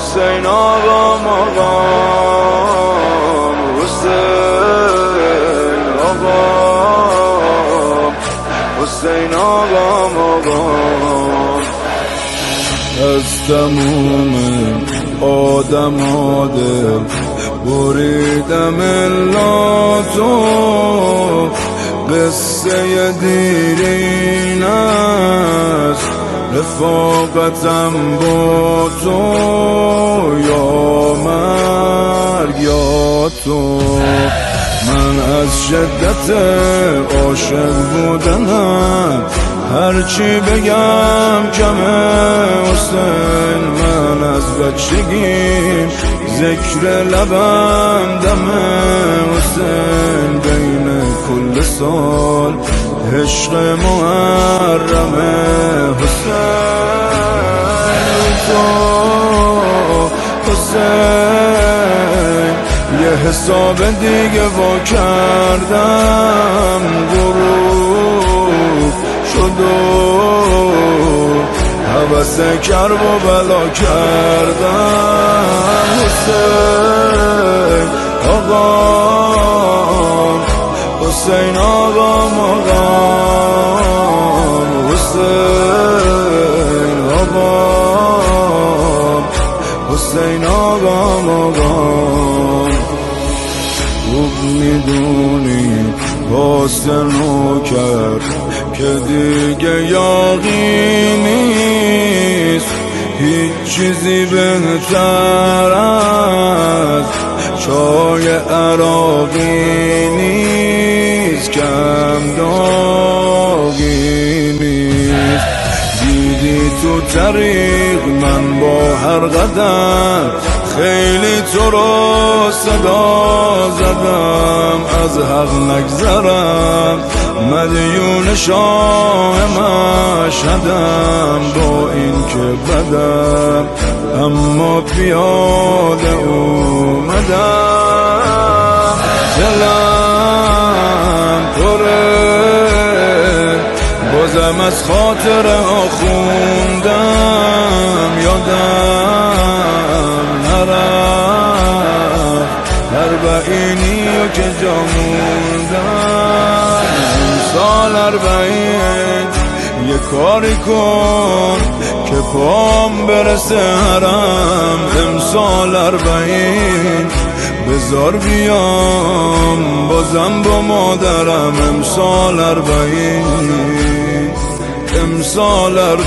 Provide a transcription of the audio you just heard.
حسین آقام آقام حسین آقام حسین آقام آقام از تموم آدم دل بریدم الا تو قصه دیرین است رفاقتم با تو یا مرگ یا تو من از شدت عاشق بودنم هرچی بگم کمه حسین من از بچگیم ذکر لبم دمه حسین بین کل سال عشق محرمه حسین تو حسین یه حساب دیگه وا کردم غروب شد و حوث کرب و بلا کردم حسین آقام حسین آقام آقام حسین آقام حسین آقام آقام خوب میدونی پاس نوکر که دیگه یاغی نیست هیچ چیزی بهتر از چای عراقی نیست کم داغی نیست دیدی تو طریق من با هر قدم خیلی تو رو صدا زدم از حق نگذرم مدیون شاه مشهدم با این که بدم اما پیاده اومدم دلم پره بازم از خاطره ها خوندم یادم نرفت اربعینی و که جا موندم سال 40 یه کاری کن که پام برسه حرم امسال 40 بذار بیام بازم با مادرم امسال 40 امسال 40